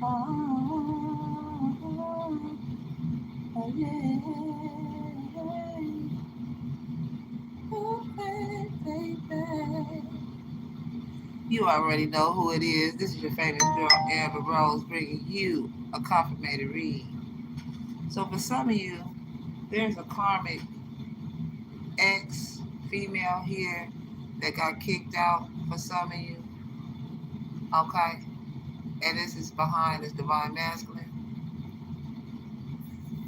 Oh, yeah. Oh, baby. You already know who it is. This is your famous girl, Amber Rose, bringing you a confirmated read. So for some of you, there's a karmic ex female here that got kicked out for some of you. Okay? And this is behind this divine masculine.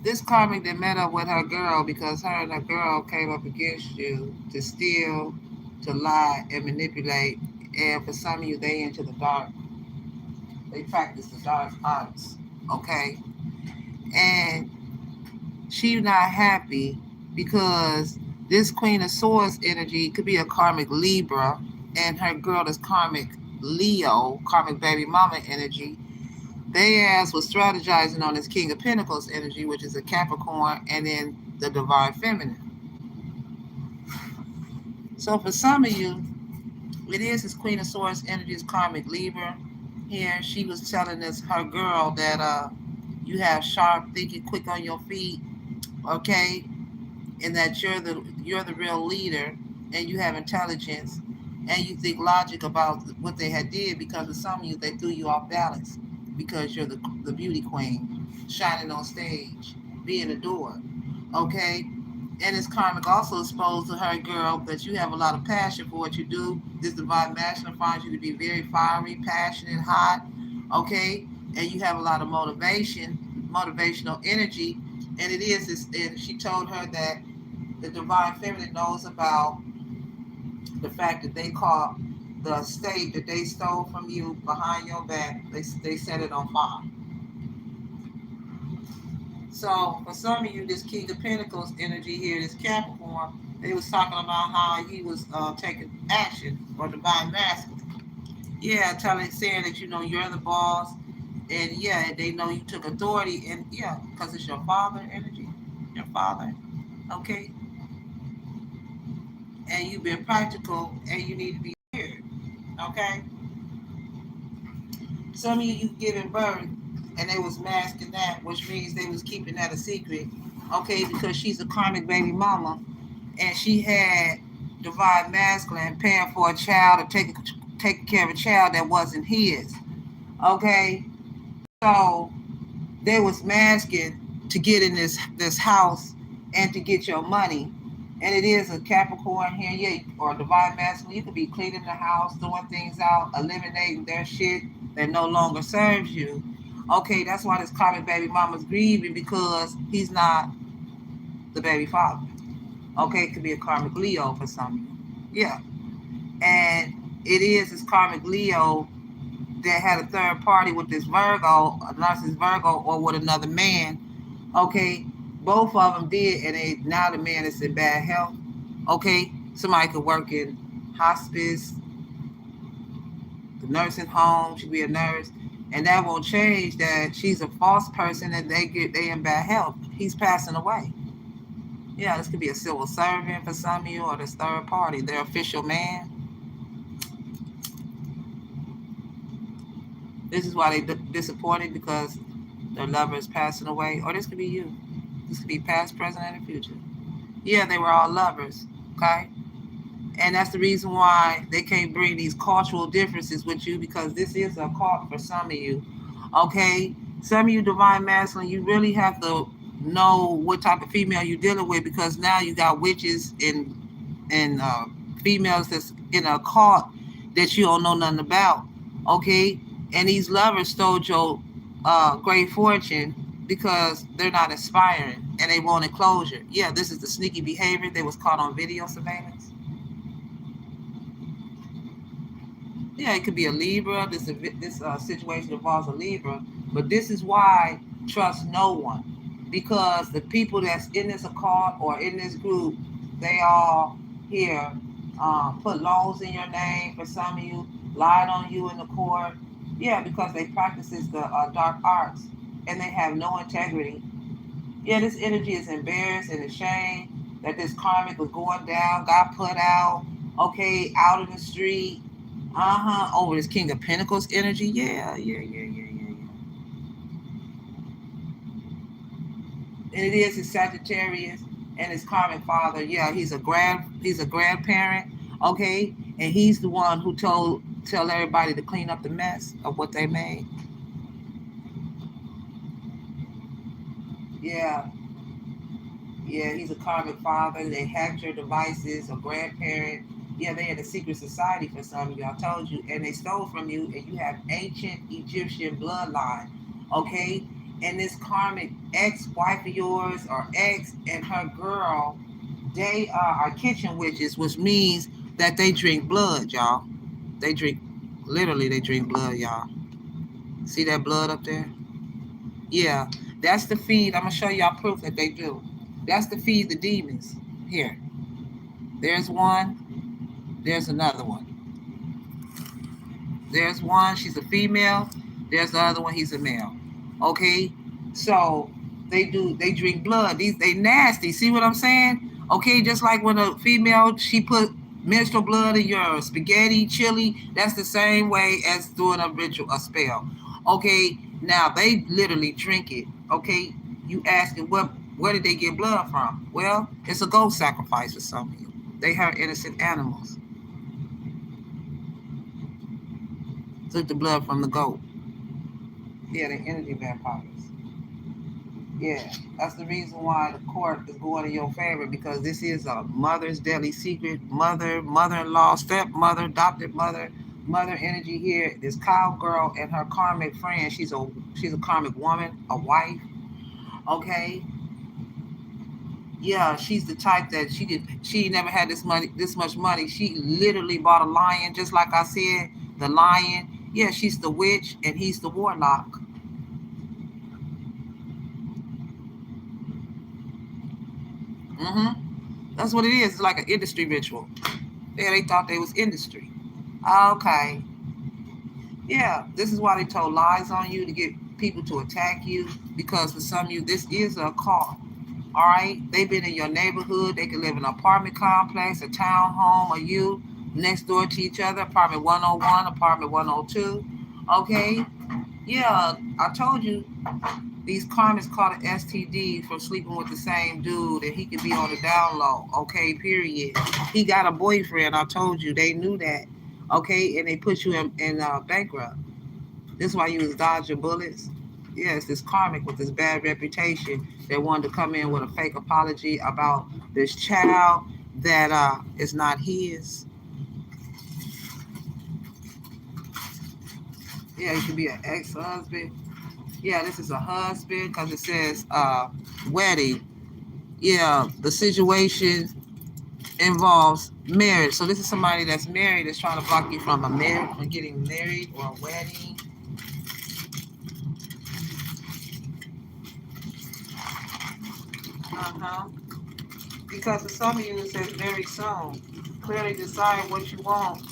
This karmic that met up with her girl because her and her girl came up against you to steal, to lie, and manipulate. And for some of you, they into the dark. They practice the dark arts. Okay? And she's not happy because this Queen of Swords energy could be a karmic Libra, and her girl is karmic Leo, karmic baby mama energy. They ass was strategizing on this King of Pentacles energy, which is a Capricorn, and then the divine feminine. So for some of you, it is this Queen of Swords energy is karmic Libra. Here, she was telling this her girl that you have sharp thinking, quick on your feet, okay, and that you're the real leader, and you have intelligence, and you think logic about what they had did, because with some of you they threw you off balance because you're the beauty queen shining on stage being adored, okay. And it's karmic also exposed to her girl that you have a lot of passion for what you do. This divine masculine finds you to be very fiery, passionate, hot, okay, and you have a lot of motivational energy. And it is this, and she told her that the divine feminine knows about the fact that they caught the estate that they stole from you behind your back. They set it on fire. So for some of you, this King of Pentacles energy here, this Capricorn, they was talking about how he was taking action, or divine masculine. Yeah, saying that you're the boss, and yeah, they know you took authority, and yeah, because it's your father energy, your father. Okay, and you've been practical, and you need to be here. Okay, some of you giving birth, and they was masking that, which means they was keeping that a secret. Okay, because she's a karmic baby mama, and she had divine masculine paying for a child, or taking care of a child that wasn't his. Okay, so they was masking to get in this house and to get your money. And it is a Capricorn here, yeah, or a divine masculine. You could be cleaning the house, doing things out, eliminating their shit that no longer serves you. Okay, that's why this karmic baby mama's grieving, because he's not the baby father. Okay, it could be a karmic Leo for some. Yeah. And it is this karmic Leo that had a third party with this Virgo, a narcissist Virgo, or with another man. Okay, both of them did, and now the man is in bad health. Okay, somebody could work in hospice, the nursing home. She be a nurse, and that won't change that she's a false person, and they in bad health. He's passing away. Yeah, this could be a civil servant for some of you, or this third party, their official man. This is why they disappointed, because their lover is passing away. Or this could be you. This could be past, present, and future. Yeah, they were all lovers. Okay? And that's the reason why they can't bring these cultural differences with you, because this is a cult for some of you. Okay? Some of you divine masculine, you really have to know what type of female you're dealing with, because now you got witches and females that's in a cult that you don't know nothing about. Okay? And these lovers stole your great fortune because they're not inspiring and they wanted closure. Yeah, this is the sneaky behavior. They was caught on video surveillance. Yeah, it could be a Libra. This situation involves a Libra, but this is why trust no one, because the people that's in this occult or in this group, they all here put loans in your name for some of you, lied on you in the court. Yeah, because they practices the dark arts and they have no integrity. Yeah, this energy is embarrassed and ashamed that this karmic was going down, got put out, okay, out in the street, over this King of Pentacles energy. Yeah, yeah, yeah, yeah, yeah, yeah. And it is his Sagittarius and his karmic father. Yeah, he's a grandparent. Okay, and he's the one who tell everybody to clean up the mess of what they made. Yeah, yeah, he's a karmic father. They hacked your devices, a grandparent. Yeah, they had a secret society for some of you. I told you, and they stole from you, and you have ancient Egyptian bloodline. Okay, and this karmic ex-wife of yours or ex and her girl, they are kitchen witches, which means that they drink blood, y'all. They drink, literally, they drink blood, y'all. See that blood up there? Yeah, that's the feed. I'm gonna show y'all proof that they do. That's the feed the demons. Here, there's one. There's another one. There's one. She's a female. There's the other one. He's a male. Okay, so they do. They drink blood. They nasty. See what I'm saying? Okay, just like when a female she put menstrual blood in your spaghetti, chili. That's the same way as doing a ritual, a spell. Okay, now they literally drink it. Okay, you asking what? Where did they get blood from? Well, it's a goat sacrifice for some of you. They hurt innocent animals. Took the blood from the goat. Yeah, the energy vampires. Yeah, that's the reason why the court is going in your favor because this is a mother's deadly secret. Mother, mother-in-law, stepmother, adopted mother, mother energy here. This cowgirl and her karmic friend. She's a karmic woman, a wife. Okay, yeah, she's the type that she never had this much money. She literally bought a lion, just like I said, the lion. Yeah, she's the witch and he's the warlock. That's what it is. It's like an industry ritual. Yeah, they thought they was industry. Okay. Yeah, this is why they told lies on you to get people to attack you because for some of you, this is a call. All right, they've been in your neighborhood. They can live in an apartment complex, a townhome, or you next door to each other. Apartment 101, apartment 102. Okay, yeah, I told you these karmics caught an STD from sleeping with the same dude, and he could be on the down low. Okay, period. He got a boyfriend. I told you they knew that. Okay, and they put you in bankrupt. This is why you was dodging bullets. Yes, this karmic with this bad reputation that wanted to come in with a fake apology about this child that is not his. Yeah, he could be an ex-husband. Yeah, this is a husband because it says wedding. Yeah, the situation involves marriage. So this is somebody that's married that's trying to block you from from getting married or a wedding. Uh-huh. Because for some of you it says very soon. Clearly decide what you want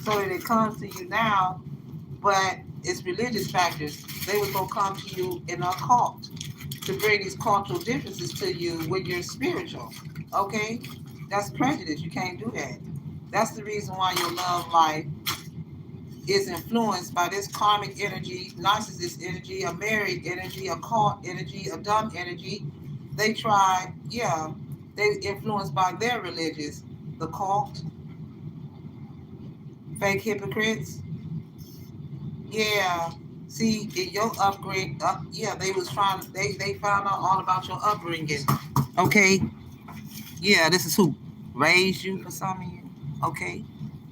so that it comes to you now, but it's religious factors. They was gonna come to you in a cult to bring these cultural differences to you when you're spiritual. Okay? That's prejudice. You can't do that. That's the reason why your love life is influenced by this karmic energy, narcissist energy, a married energy, a cult energy, a dumb energy. They try, yeah, they influenced by their religious, the cult, fake hypocrites. Yeah. See, in your upgrade, yeah, they was trying. They found out all about your upbringing. Okay. Yeah, this is who raised you for some of you. Okay.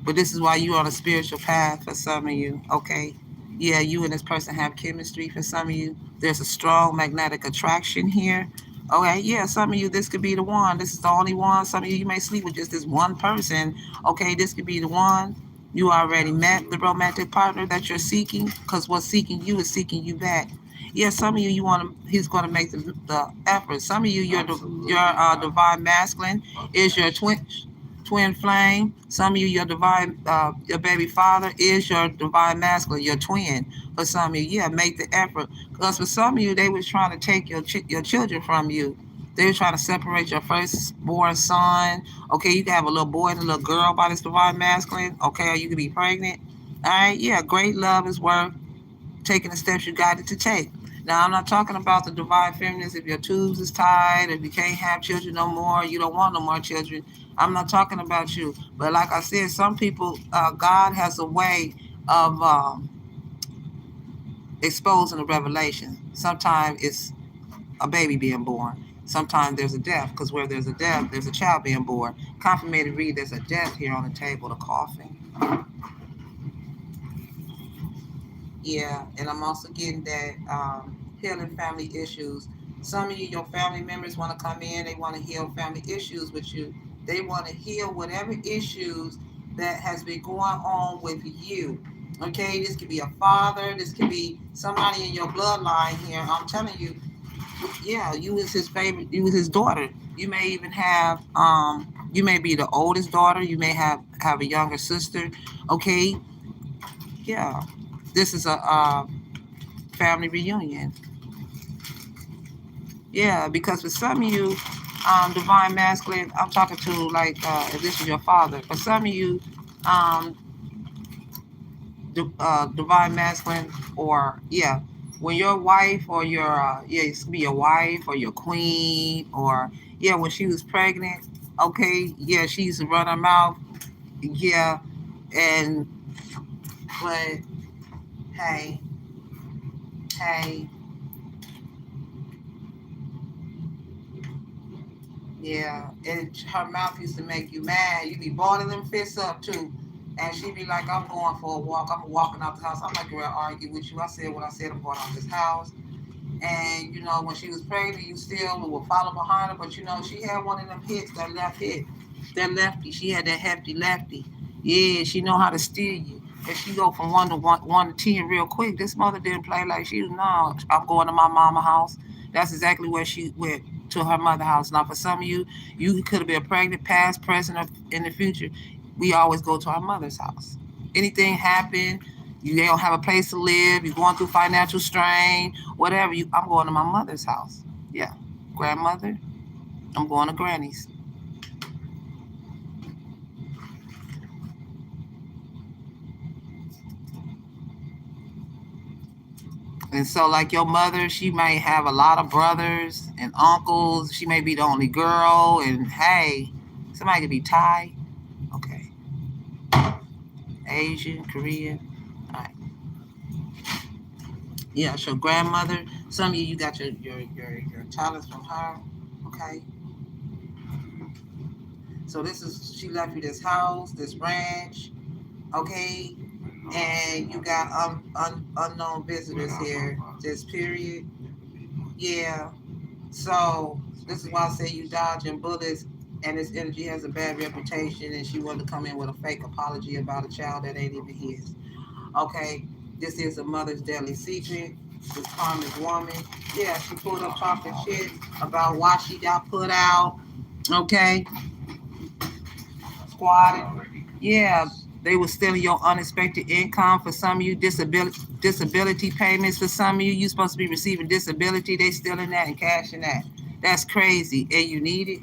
But this is why you're on a spiritual path for some of you. Okay. Yeah, you and this person have chemistry for some of you. There's a strong magnetic attraction here. Okay, yeah, some of you, this could be the one. This is the only one. Some of you, you may sleep with just this one person. Okay, this could be the one. You already met the romantic partner that you're seeking because what's seeking you is seeking you back. Yeah, some of you, you want to. He's going to make the effort. Some of you, your divine masculine is your twin flame. Some of you, your divine, your baby father is your divine masculine, your twin. For some of you, yeah, make the effort. Because for some of you, they was trying to take your children from you. They were trying to separate your firstborn son. Okay, you can have a little boy and a little girl by this divine masculine. Okay, or you could be pregnant. All right, yeah, great love is worth taking the steps you got it to take. Now, I'm not talking about the divine feminines. If your tubes is tied, if you can't have children no more, you don't want no more children. I'm not talking about you. But like I said, some people, God has a way of exposing the revelation. Sometimes it's a baby being born. Sometimes there's a death, because where there's a death, there's a child being born. Confirmated read, there's a death here on the table, the coffin. Yeah, and I'm also getting that healing family issues. Some of you, your family members want to come in, they want to heal family issues with you. They want to heal whatever issues that has been going on with you. Okay, this could be a father, this could be somebody in your bloodline here. I'm telling you, yeah, you was his favorite, you was his daughter. You may even have you may be the oldest daughter, you may have a younger sister. Okay, yeah. This is a family reunion. Yeah, because for some of you, divine masculine, I'm talking to like if this is your father. For some of you, um, divine masculine, or yeah, when your wife or your yeah, it could be your wife or your queen, or yeah, when she was pregnant, okay, yeah, she used to run her mouth, yeah, and but hey, hey, yeah, and her mouth used to make you mad. You be balling them fists up too. And she be like, I'm going for a walk. I'm walking out the house. I'm not going to argue with you. I said what I said. I'm going out this house. And, you know, when she was pregnant, you still would follow behind her. But, you know, she had one of them hits, that left hit. That lefty. She had that hefty lefty. Yeah, she know how to steer you. And she go from one to 10 real quick. This mother didn't play like she was, no, I'm going to my mama house. That's exactly where she went, to her mother house. Now, for some of you, you could have been pregnant, past, present, or in the future. We always go to our mother's house. Anything happen, you don't have a place to live, you're going through financial strain, whatever. I'm going to my mother's house. Yeah, grandmother, I'm going to granny's. And so, like your mother, she may have a lot of brothers and uncles. She may be the only girl. And hey, somebody could be Thai. Okay, Asian, Korean. All right. Yeah, so grandmother. Some of you, you got your talents from her. Okay. So this is, she left you this house, this ranch. Okay. And you got unknown visitors here. This period. Yeah. So this is why I say you dodging bullets, and this energy has a bad reputation, and she wanted to come in with a fake apology about a child that ain't even his. Okay, this is a mother's deadly secret. This karmic woman, yeah, she pulled up talking shit about why she got put out. Okay, squatting. Yeah, they were stealing your unexpected income. For some of you, disability payments. For some of you, you supposed to be receiving disability. They stealing that and cashing that. That's crazy, and you need it.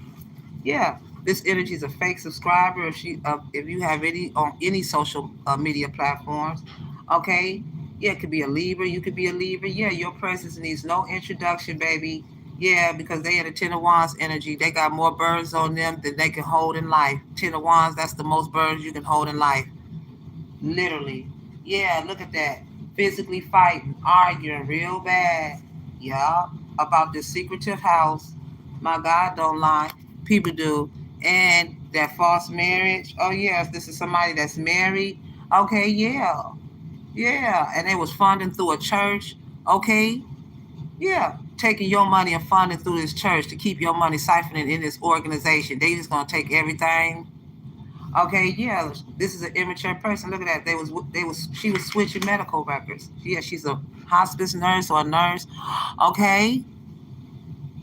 Yeah, this energy is a fake subscriber. If you have any on any social media platforms, okay. Yeah, it could be a Libra. You could be a Libra. Yeah, your presence needs no introduction, baby. Yeah, because they had a Ten of Wands energy. They got more burns on them than they can hold in life. Ten of Wands, that's the most burns you can hold in life. Literally. Yeah, look at that. Physically fighting, arguing real bad. Yeah, about this secretive house. My God, don't lie. People do. And that false marriage. Oh, yes, this is somebody that's married. Okay, yeah. Yeah. And they was funding through a church. Okay. Yeah. Taking your money and funding through this church to keep your money siphoning in this organization. They just gonna take everything. Okay, yeah, this is an immature person. Look at that. She was switching medical records. Yeah, she's a hospice nurse or a nurse. Okay,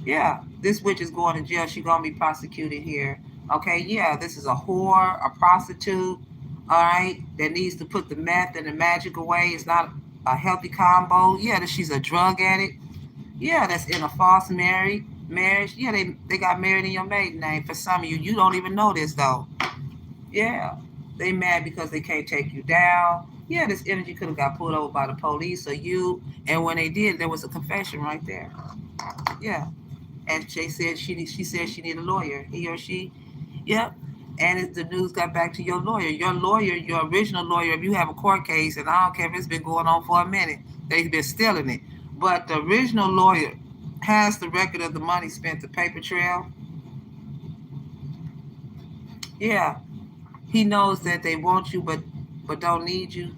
yeah, this witch is going to jail. She's gonna be prosecuted here. Okay, yeah, this is a whore, a prostitute. All right, that needs to put the meth and the magic away. It's not a healthy combo. Yeah, that she's a drug addict. Yeah, that's in a false marriage. Yeah, they got married in your maiden name. For some of you, you don't even know this though. Yeah, they mad because they can't take you down. Yeah, this energy could have got pulled over by the police or you. And when they did, there was a confession right there. Yeah. And she said she needed a lawyer. He or she. Yep. And the news got back to your lawyer. Your lawyer, your original lawyer, if you have a court case, and I don't care if it's been going on for a minute, they've been stealing it. But the original lawyer has the record of the money spent, the paper trail. Yeah. He knows that they want you but don't need you.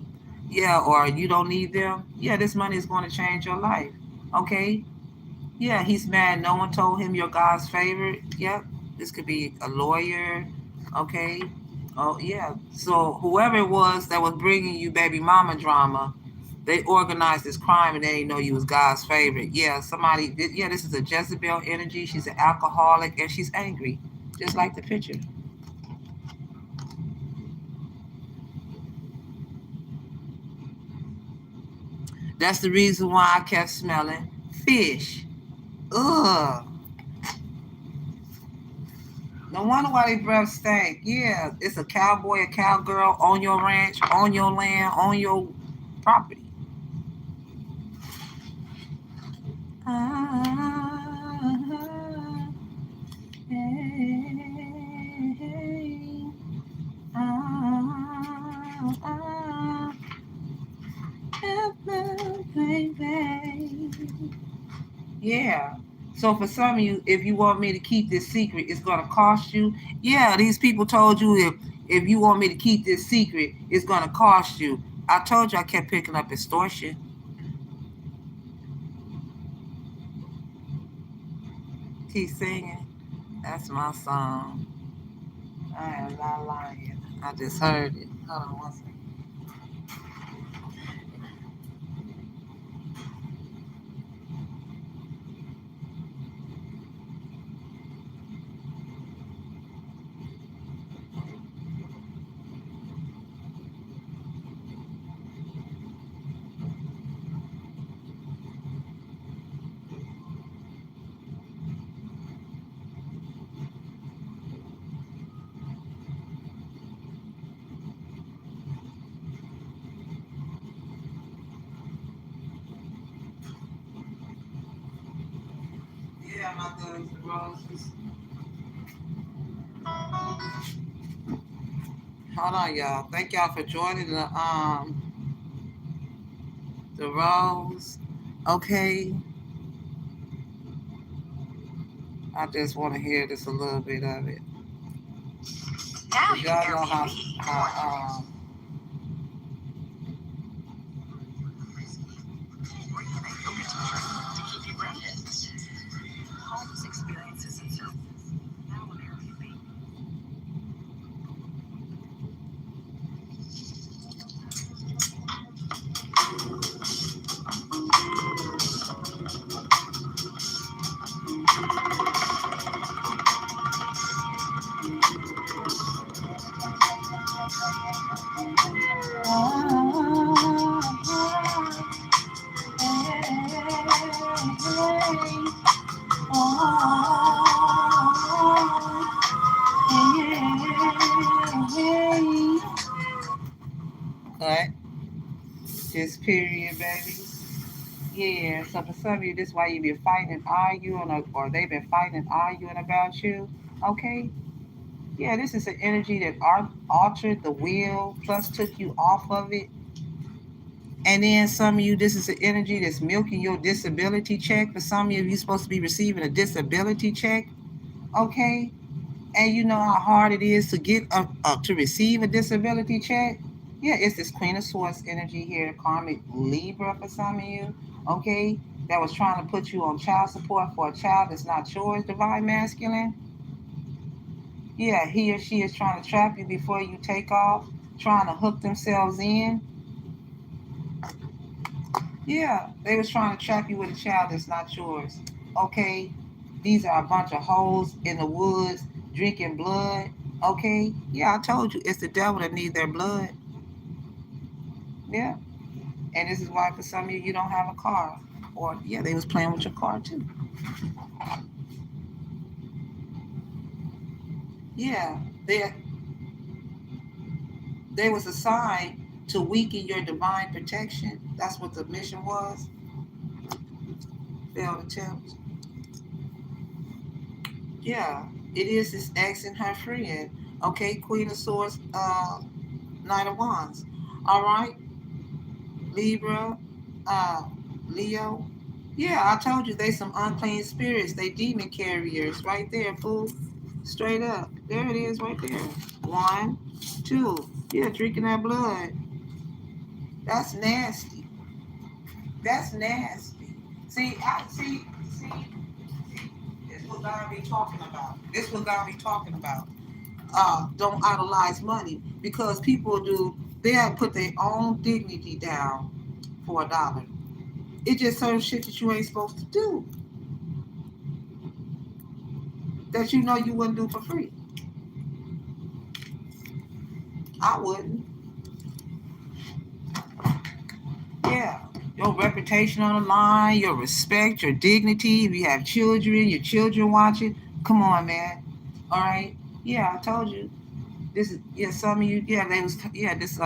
Yeah, or you don't need them. Yeah, this money is going to change your life. Okay? Yeah, he's mad. No one told him you're God's favorite. Yep. This could be a lawyer. Okay. Oh, yeah. So whoever it was that was bringing you baby mama drama, they organized this crime and they didn't know you was God's favorite. Yeah, somebody. Yeah, this is a Jezebel energy. She's an alcoholic and she's angry, just like the picture. That's the reason why I kept smelling fish. Ugh. No wonder why they breath stank. Yeah, it's a cowboy, a cowgirl on your ranch, on your land, on your property. Ah, hey, ah, ah, baby. Yeah. So for some of you, if you want me to keep this secret, it's gonna cost you. Yeah, these people told you if you want me to keep this secret, it's gonna cost you. I told you I kept picking up extortion. Keep singing. That's my song. I am not lying. I just heard it. Hold on one second. Yeah, my Guns N' Roses. Hold on, y'all. Thank y'all for joining the Rose. Okay, I just want to hear just a little bit of it. Now y'all know how cut this period, baby. Yeah, so for some of you, this is why you've been fighting and arguing, or they've been fighting and arguing about you. Okay? Yeah, this is an energy that altered the will, plus took you off of it. And then some of you, this is an energy that's milking your disability check. For some of you, you're supposed to be receiving a disability check. Okay? And you know how hard it is to get to receive a disability check. Yeah, it's this Queen of Swords energy here, Karmic Libra for some of you. Okay, that was trying to put you on child support for a child that's not yours, divine masculine. Yeah, he or she is trying to trap you before you take off, trying to hook themselves in. Yeah, they was trying to trap you with a child that's not yours. Okay, these are a bunch of hoes in the woods drinking blood. Okay, yeah, I told you it's the devil that needs their blood. Yeah, and this is why for some of you you don't have a car, or yeah, they was playing with your car too. Yeah, they was assigned to weaken your divine protection. That's what the mission was. Failed attempt. Yeah, it is his ex and her friend. Okay, Queen of Swords, Knight of Wands. All right, Libra, uh, Leo. Yeah, I told you they some unclean spirits. They demon carriers right there, fool. Straight up. There it is right there. One, two. Yeah, drinking that blood. That's nasty. That's nasty. See, this what God be talking about. This what God be talking about. Don't idolize money because people do. They have put their own dignity down for $1. It's just certain shit that you ain't supposed to do that you know you wouldn't do for free. I wouldn't. Yeah. Your reputation on the line, your respect, your dignity. If you have children, your children watching. Come on, man. All right. Yeah, I told you. This is some of you. Yeah, they was this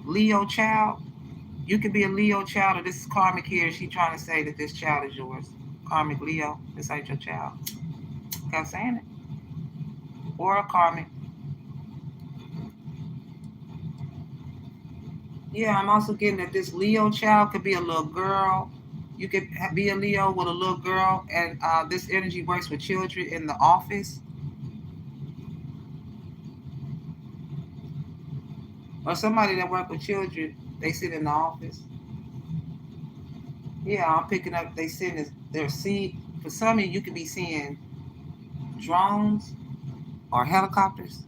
Leo child. You could be a Leo child, or this is Karmic here. She trying to say that this child is yours. Karmic Leo. This ain't your child. Kept saying it. Or a Karmic. Yeah, I'm also getting that this Leo child could be a little girl. You could be a Leo with a little girl, and this energy works with children in the office, or somebody that work with children. They sit in the office. Yeah, I'm picking up. They sit in their seat. For some of you, you could be seeing drones or helicopters.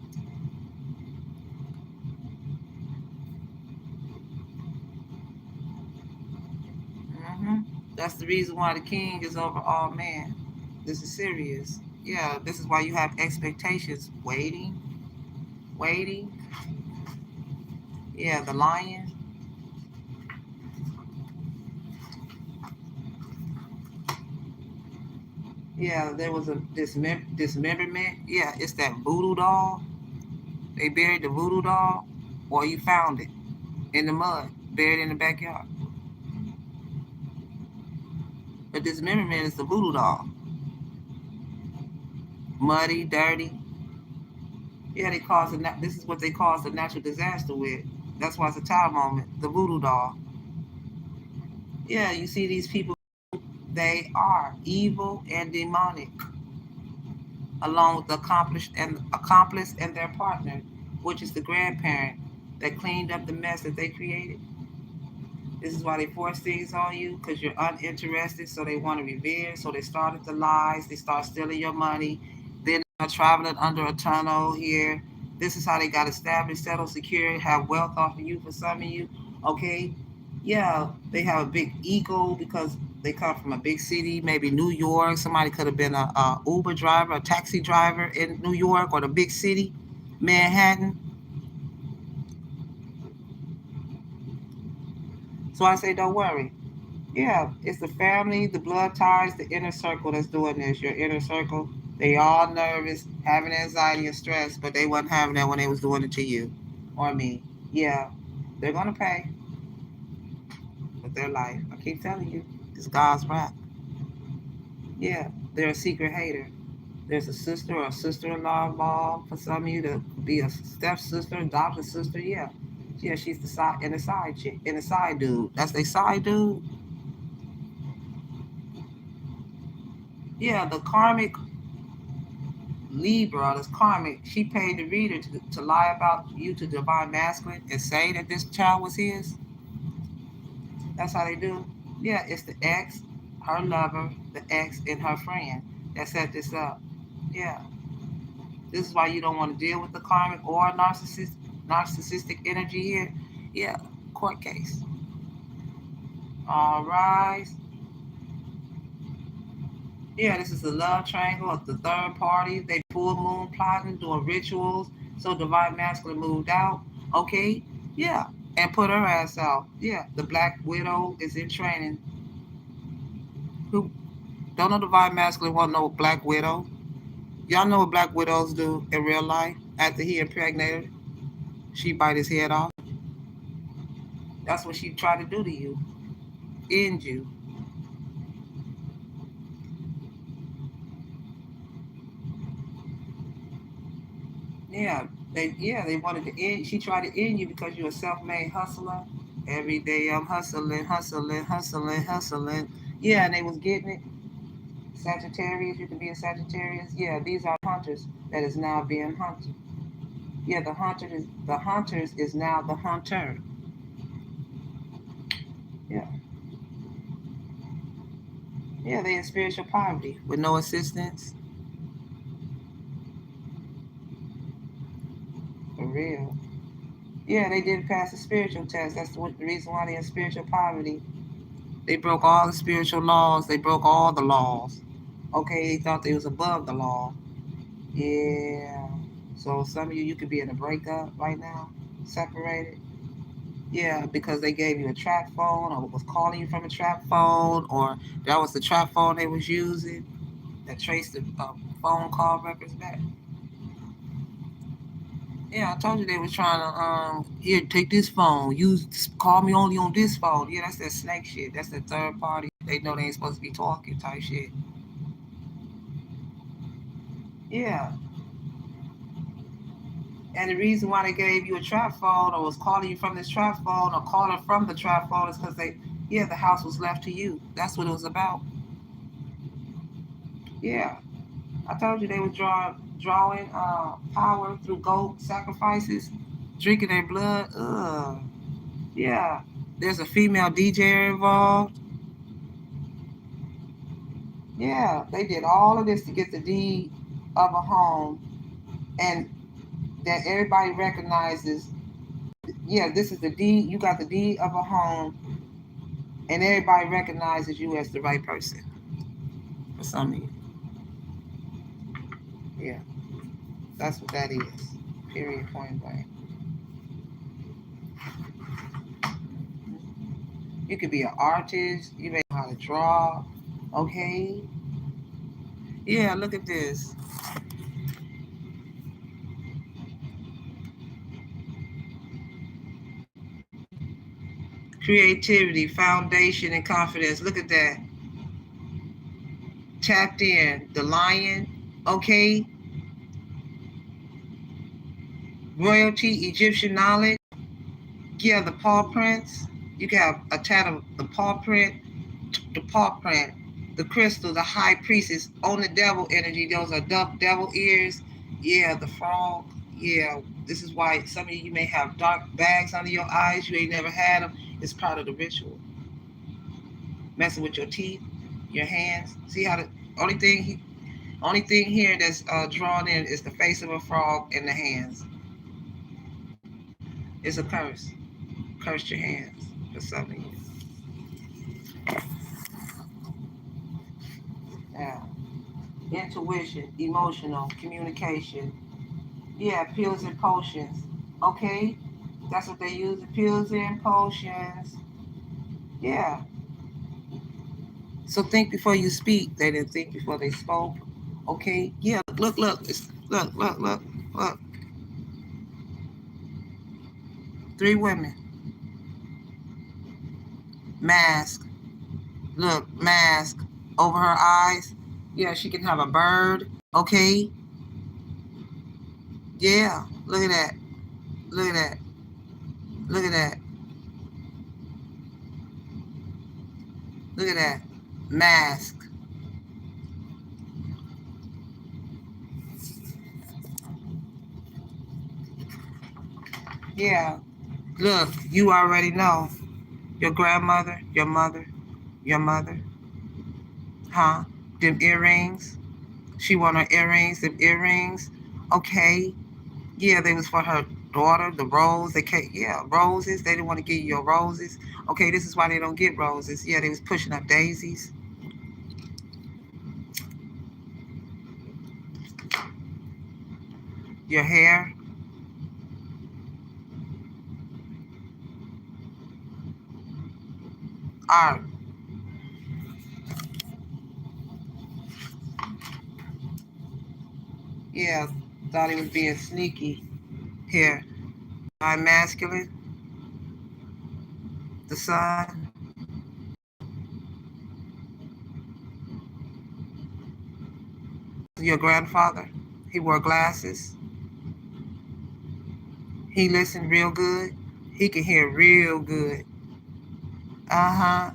hmm That's the reason why the king is over all man. This is serious. Yeah, this is why you have expectations. Waiting, waiting. Yeah, the lion. Yeah, there was a dismemberment. Yeah, it's that voodoo doll. They buried the voodoo doll, or you found it in the mud, buried in the backyard. The dismemberment is the voodoo doll. Muddy, dirty. Yeah, they caused this is what they caused a natural disaster with. That's why it's a time moment. The voodoo doll. Yeah, you see these people. They are evil and demonic, along with the accomplice and their partner, which is the grandparent that cleaned up the mess that they created. This is why they force things on you because you're uninterested. So they want to revenge. So they started the lies. They start stealing your money. Then they're traveling under a tunnel here. This is how they got established, settled, secure, have wealth off of you for some of you. Okay. Yeah, they have a big ego because they come from a big city, maybe New York. Somebody could have been a Uber driver, a taxi driver in New York or the big city, Manhattan. So I say, don't worry. Yeah, it's the family, the blood ties, the inner circle that's doing this. Your inner circle, they all nervous, having anxiety and stress, but they wasn't having that when they was doing it to you or me. Yeah, they're gonna pay with their life. I keep telling you, it's God's wrath. Yeah, they're a secret hater. There's a sister or a sister-in-law involved for some of you to be a step-sister, adopted sister. Yeah, yeah, she's the side and the side chick and the side dude. That's their side dude. Yeah, the karmic Libra, this karmic, she paid the reader to lie about you to divine masculine and say that this child was his. That's how they do. Yeah, it's the ex, her lover, the ex, and her friend that set this up. Yeah, this is why you don't want to deal with the karmic or narcissistic energy here. Yeah, court case. All right. Yeah, this is the love triangle of the third party. They full moon plotting, doing rituals. So divine masculine moved out. Okay, yeah, and put her ass out. Yeah, the black widow is in training. Who don't know divine masculine want no black widow? Y'all know what black widows do in real life? After he impregnated, she bite his head off. That's what she tried to do to you. End you. Yeah, they wanted to end. She tried to end you because you're a self-made hustler. Every day I'm hustling, hustling, hustling, hustling. Yeah, and they was getting it. Sagittarius, you can be a Sagittarius. Yeah, these are hunters that is now being hunted. Yeah, the hunters is now the hunter. Yeah, yeah, they in spiritual poverty with no assistance. For real. Yeah, they didn't pass the spiritual test. That's the reason why they're in spiritual poverty. They broke all the spiritual laws. They broke all the laws. Okay, they thought they was above the law. Yeah. So some of you could be in a breakup right now, separated. Yeah, because they gave you a trap phone or was calling you from a trap phone or that was the trap phone they was using that traced the phone call records back. Yeah, I told you they was trying to here take this phone, call me only on this phone. Yeah, that's that snake shit. That's that third party. They know they ain't supposed to be talking type shit. Yeah, and the reason why they gave you a trap phone or was calling you from this trap phone or calling from the trap phone is because the house was left to you. That's what it was about. Yeah, I told you they were drawing power through goat sacrifices, drinking their blood. Ugh. Yeah, there's a female DJ involved. Yeah, they did all of this to get the deed of a home, and that everybody recognizes. Yeah, this is the deed. You got the deed of a home, and everybody recognizes you as the right person for some of you. Yeah, that's what that is. Period. Point blank. You could be an artist. You may know how to draw. Okay. Yeah, look at this. Creativity, foundation, and confidence. Look at that. Tapped in. The lion. Okay. Royalty, Egyptian knowledge. Yeah, the paw prints. You can have a tat of the paw print, the crystal, the high priestess on the devil energy. Those are devil ears. Yeah, the frog. Yeah, this is why some of you may have dark bags under your eyes. You ain't never had them. It's part of the ritual. Messing with your teeth, your hands. See how the only thing only thing here that's drawn in is the face of a frog and the hands. It's a curse. Curse your hands for some of you. Yeah. Intuition, emotional, communication. Yeah, pills and potions. Okay? That's what they use, pills and potions. Yeah. So think before you speak. They didn't think before they spoke. Okay? Yeah, look. Look. Three women. Mask. Look, mask. Over her eyes. Yeah, she can have a bird. Okay? Yeah. Look at that. Look at that. Look at that. Look at that. Mask. Yeah. Look, you already know. Your grandmother, your mother, huh? Them earrings. She want her earrings, them earrings. Okay. Yeah, they was for her daughter, the rose. Roses. They didn't want to give you your roses. Okay, this is why they don't get roses. Yeah, they was pushing up daisies. Your hair. Art. Yeah, thought he was being sneaky. Here. I'm masculine. The son. Your grandfather. He wore glasses. He listened real good. He could hear real good. Uh-huh.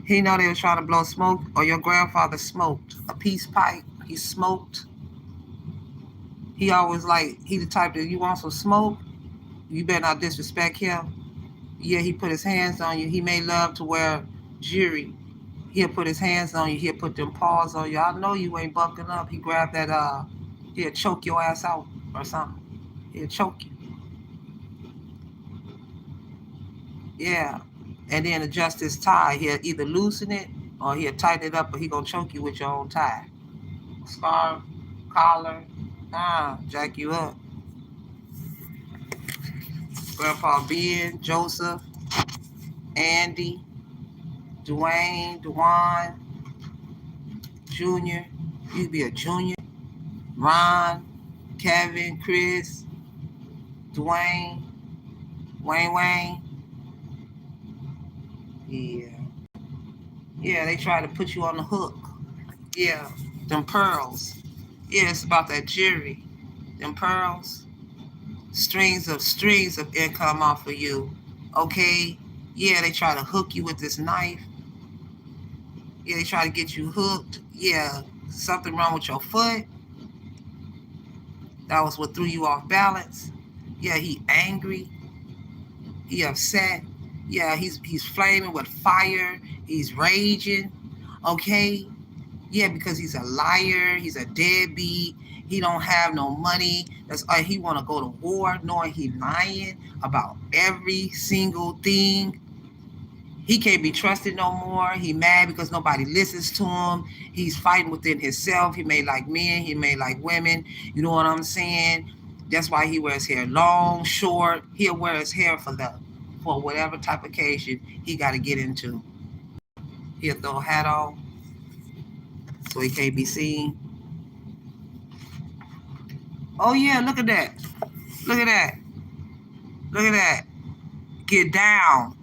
He know they was trying to blow smoke, or your grandfather smoked a peace pipe. He smoked. He always he the type that you want some smoke, you better not disrespect him. Yeah, he put his hands on you. He made love to wear jewelry. He'll put his hands on you. He'll put them paws on you. I know you ain't bucking up. He grabbed that, he'll choke your ass out or something. He'll choke you. Yeah. And then adjust his tie. He'll either loosen it or he'll tighten it up, or he gonna choke you with your own tie. Scarf, collar, jack you up. Grandpa Ben, Joseph, Andy, Dwayne, Dewan, Junior. You'd be a junior. Ron, Kevin, Chris, Dwayne, Wayne. Yeah. Yeah, they try to put you on the hook. Yeah. Them pearls. Yeah, it's about that jewelry. Them pearls. Strings of income off of you. Okay? Yeah, they try to hook you with this knife. Yeah, they try to get you hooked. Yeah, something wrong with your foot. That was what threw you off balance. Yeah, he angry. He upset. Yeah, he's flaming with fire. He's raging. Okay? Yeah, because he's a liar. He's a deadbeat. He don't have no money. That's why he want to go to war, knowing he lying about every single thing. He can't be trusted no more. He mad because nobody listens to him. He's fighting within himself. He may like men. He may like women. You know what I'm saying? That's why he wears hair long, short. He'll wear his hair for whatever type of occasion he got to get into. He'll throw a hat on so he can't be seen. Oh yeah, look at that. Look at that. Look at that. Get down.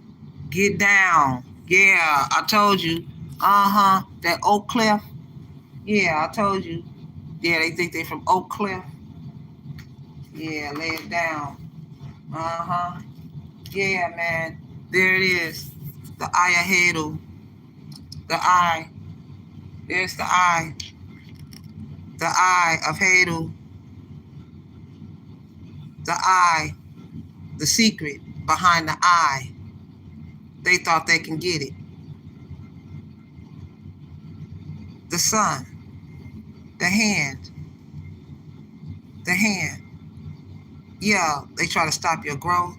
Get down. Yeah, I told you. Uh-huh. That Oak Cliff. Yeah, I told you. Yeah, they think they from Oak Cliff. Yeah, lay it down. Uh-huh. Yeah, man. There it is. The eye of Hadel. The eye. There's the eye. The eye of Hadel. The eye. The secret behind the eye. They thought they can get it. The sun. The hand. The hand. Yeah, they try to stop your growth.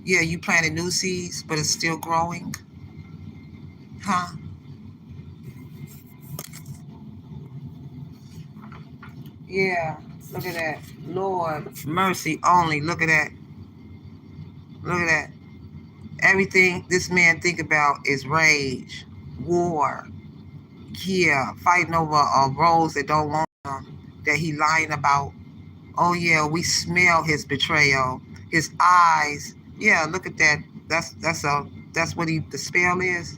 Yeah, you planted new seeds, but it's still growing. Huh? Yeah, look at that. Lord, mercy only. Look at that. Look at that. Everything this man think about is rage, war. Yeah, fighting over roles that don't want him, that he lying about. Oh yeah, we smell his betrayal. His eyes. Yeah, look at that. That's what the spell is.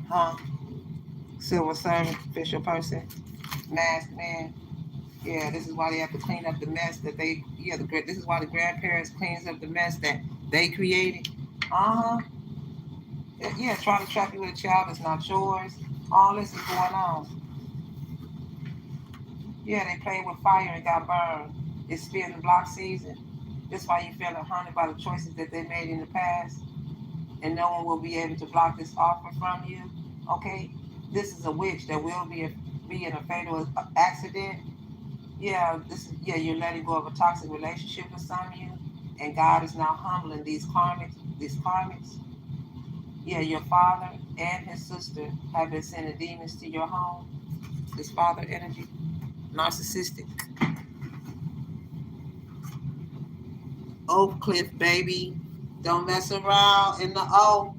Huh? Civil servant, official person, masked man. Yeah, this is why they have to clean up the mess that they. Yeah, this is why the grandparents cleans up the mess that they created. Uh huh. Yeah, trying to trap you with a child that's not yours. All this is going on. Yeah, they played with fire and got burned. It's spin the block season. That's why you feel haunted by the choices that they made in the past, and no one will be able to block this offer from you. Okay, this is a witch that will be in a fatal accident. Yeah, you're letting go of a toxic relationship with some of you, and God is now humbling these karmics. These karmics. Yeah, your father and his sister have been sending demons to your home. This father energy, narcissistic. Oak Cliff, baby. Don't mess around in the O.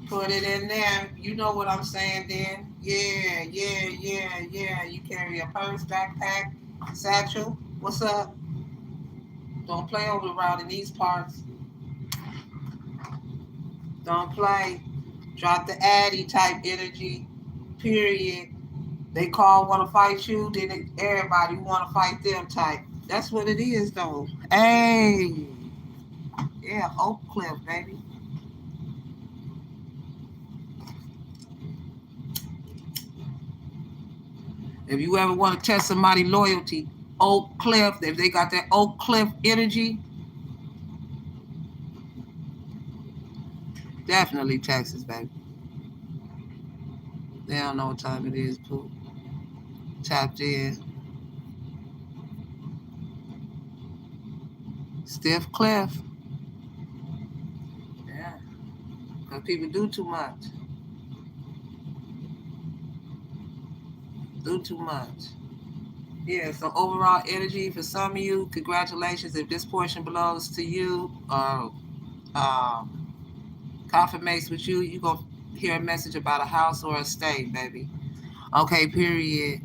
Put it in there. You know what I'm saying then. Yeah. You carry a purse, backpack, satchel. What's up? Don't play over around in these parts. Don't play. Drop the Addy type energy. Period. They call want to fight you, then everybody want to fight them type. That's what it is, though. Hey, yeah, Oak Cliff, baby. If you ever want to test somebody's loyalty, Oak Cliff, if they got that Oak Cliff energy, definitely Texas, baby. They don't know what time it is, Pooh. Tapped in. Stiff Cliff. Yeah, because people do too much. Do too much. Yeah, so overall energy for some of you, congratulations. If this portion belongs to you, confirmates with you, you're going to hear a message about a house or a estate, baby. Okay, period.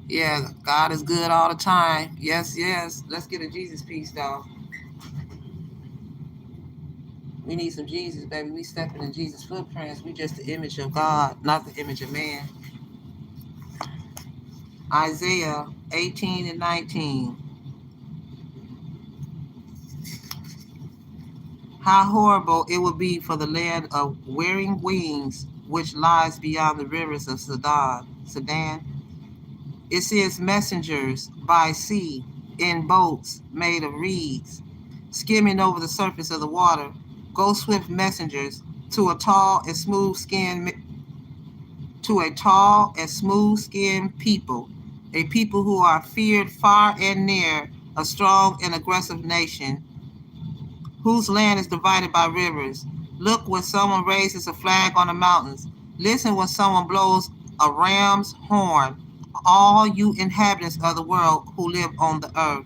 Yeah, God is good all the time. Yes, yes. Let's get a Jesus piece, though. We need some Jesus, baby. We stepping in Jesus' footprints. We just the image of God, not the image of man. Isaiah 18 and 19. How horrible it would be for the land of wearing wings, which lies beyond the rivers of Sudan. It sends messengers by sea in boats made of reeds, skimming over the surface of the water. Go swift messengers to a tall and smooth-skinned people, a people who are feared far and near, a strong and aggressive nation, whose land is divided by rivers. Look when someone raises a flag on the mountains. Listen when someone blows a ram's horn. All you inhabitants of the world who live on the earth.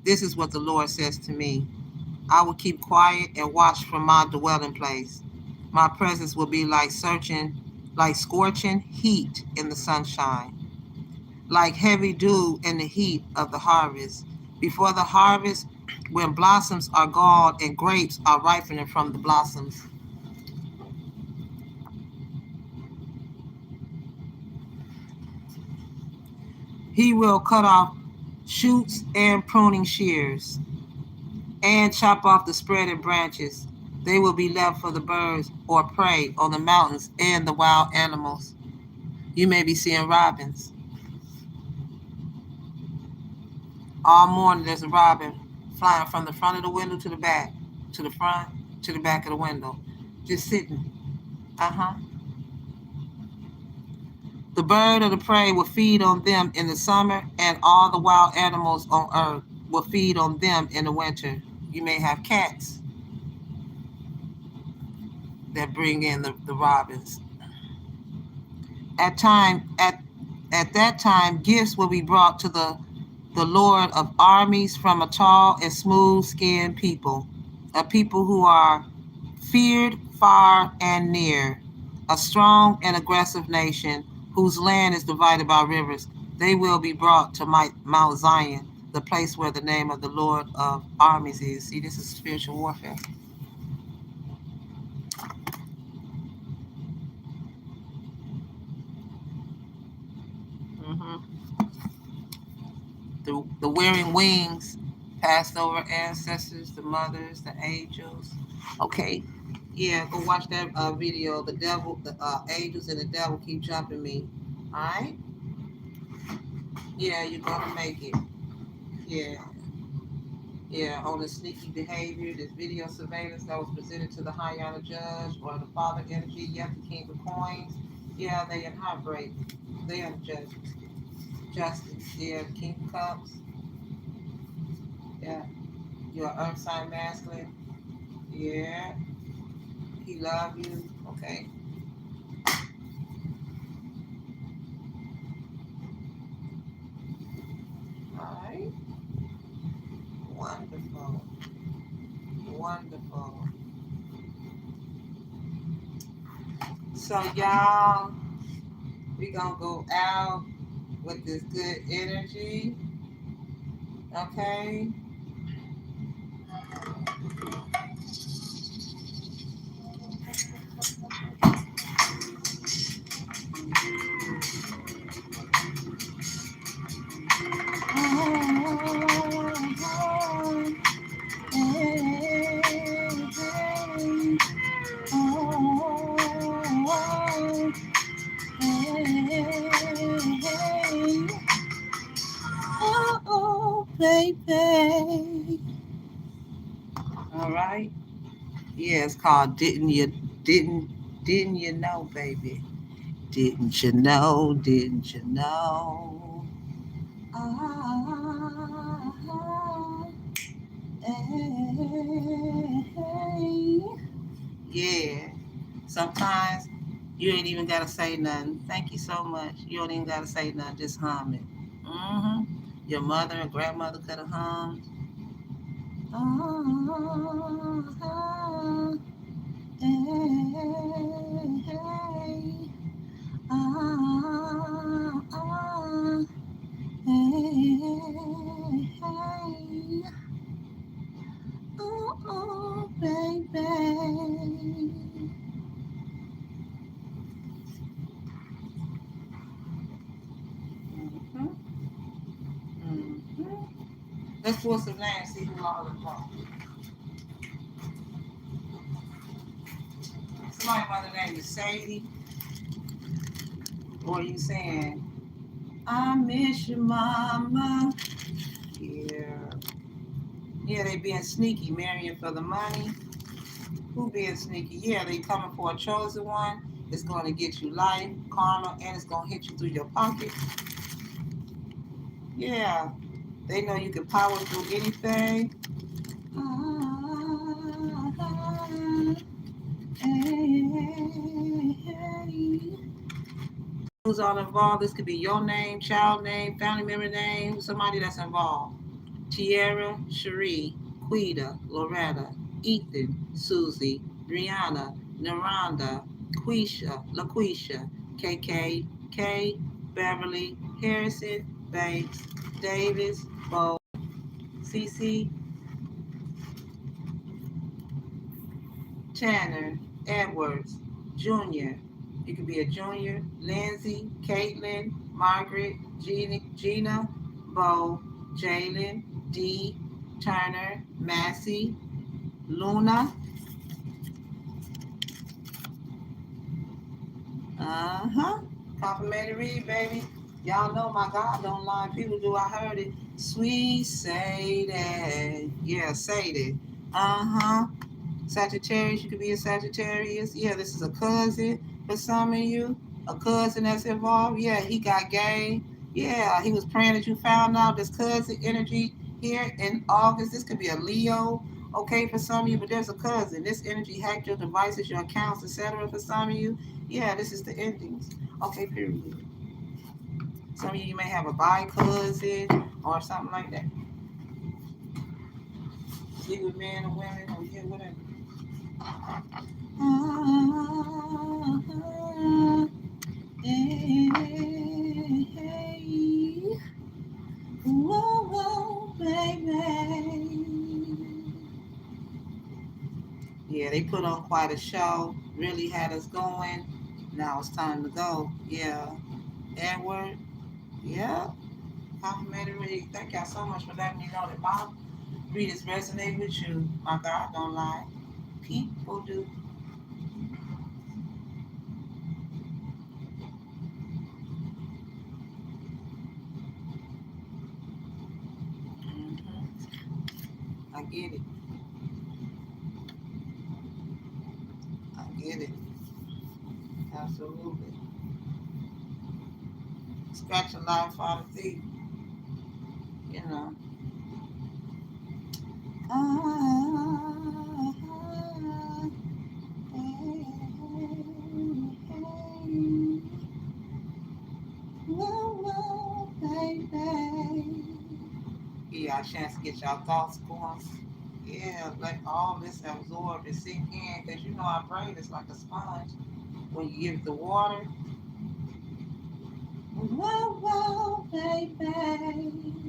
This is what the Lord says to me. I will keep quiet and watch from my dwelling place. My presence will be like scorching heat in the sunshine, like heavy dew in the heat of the harvest. Before the harvest, when blossoms are gone and grapes are ripening from the blossoms. He will cut off shoots and pruning shears, and chop off the spreading branches. They will be left for the birds or prey on the mountains and the wild animals. You may be seeing robins. All morning there's a robin flying from the front of the window to the back, to the front, to the back of the window, just sitting. Uh-huh. The bird of the prey will feed on them in the summer, and all the wild animals on earth will feed on them in the winter. You may have cats that bring in the robins. At time at that time, gifts will be brought to the Lord of armies from a tall and smooth-skinned people, a people who are feared far and near, a strong and aggressive nation whose land is divided by rivers. They will be brought to Mount Zion, the place where the name of the Lord of armies is. See, this is spiritual warfare. Hmm. The wearing wings, passed over ancestors, the mothers, the angels. Okay, yeah, go watch that video. The devil, the angels and the devil keep jumping me. All right, yeah, you're gonna make it. Yeah, yeah. On the sneaky behavior, this video surveillance that was presented to the high honor judge or the father energy, yet the king of coins. Yeah, they in heartbreak. They are the judges. Justice. Yeah, the king of cups. Yeah, you're earth sign masculine. Yeah, he love you. Okay. All right. Wonderful. Wonderful. So y'all, we gonna go out with this good energy. Okay. baby. All right. Yeah, it's called didn't you know, baby? Didn't you know? Didn't you know? Ah, hey. Yeah. Sometimes you ain't even gotta say nothing. Thank you so much. You don't even gotta say nothing. Just hum it. Mm-hmm. Your mother and grandmother could have hummed. Ah, hey, hey. Ah, ah, hey, hey. Oh, oh, baby. Mm-hmm. Mm-hmm. Let's pull some names, see who all involved. Somebody by the name is Sadie, or you saying, I miss your mama. Yeah. Yeah, they being sneaky, marrying for the money. Who being sneaky? Yeah, they coming for a chosen one. It's going to get you life, karma, and it's going to hit you through your pocket. Yeah, they know you can power through anything. Who's all involved? This could be your name, child name, family member name, somebody that's involved. Tierra, Cherie, Quita, Loretta, Ethan, Susie, Brianna, Naranda, Quisha, LaQuisha, KK, Kay, Beverly, Harrison, Banks, Davis, Bo, CC, Tanner, Edwards, Jr. You could be a junior, Lindsay, Caitlin, Margaret, Gina, Bo, Jalen, D, Turner, Massey, Luna. Uh-huh. Complimentary, baby. Y'all know my God don't lie. People do. I heard it. Sweet Sadie. Yeah, Sadie. Uh-huh. Sagittarius, you could be a Sagittarius. Yeah, this is a cousin for some of you. A cousin that's involved. Yeah, he got game. Yeah, he was praying that you found out this cousin energy here in August. This could be a Leo, okay, for some of you, but there's a cousin. This energy hacked your devices, your accounts, etc. For some of you. Yeah, this is the endings. Okay, period. Some of you may have a bi cousin or something like that. See with men and women, or yeah, whatever. Hey, hey, whoa, whoa, baby. Yeah, they put on quite a show. Really had us going. Now it's time to go. Yeah, Edward. Yeah, complimentary. Thank y'all so much for letting me know that my readers resonate with you. My God, don't lie. People do. Hmm. I get it. I get it. Absolutely. Scratch a life out of thief. You know. Ah, hey, hey, whoa, whoa, baby. Give y'all a chance to get y'all thoughts going. Yeah, let all this absorb and sink in, because you know our brain is like a sponge. When you give it the water, whoa, whoa, baby.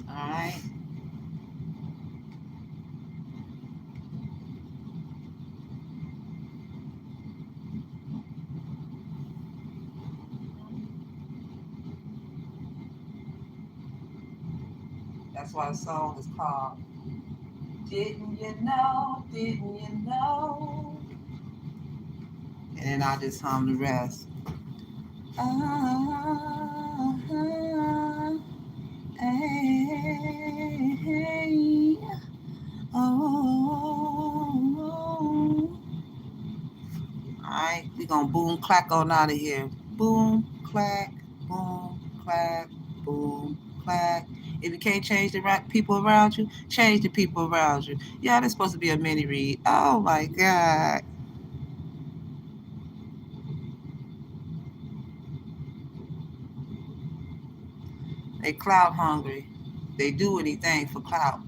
All right. That's why the song is called Didn't You Know? Didn't You Know? And then I just hum the rest. Ah, hey, oh. Alright, we gonna boom clack on out of here. Boom, clack, boom, clack, boom, clack. If you can't change the right people around you, change the people around you. Yeah, that's supposed to be a mini read. Oh my God. They clout hungry. They do anything for clout.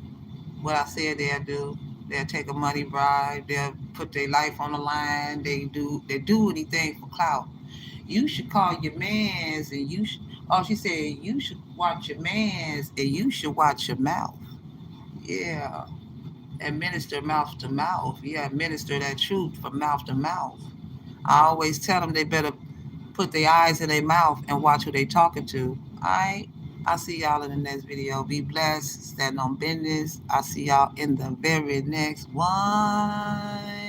What I said they'll do. They'll take a money bribe. They'll put their life on the line. They do anything for clout. You should call your mans and you should. Oh, she said you should watch your mans and you should watch your mouth. Yeah, administer mouth to mouth. Yeah, administer that truth from mouth to mouth. I always tell them they better put their eyes in their mouth and watch who they talking to. All right. I'll see y'all in the next video. Be blessed. Stand on business. I'll see y'all in the very next one.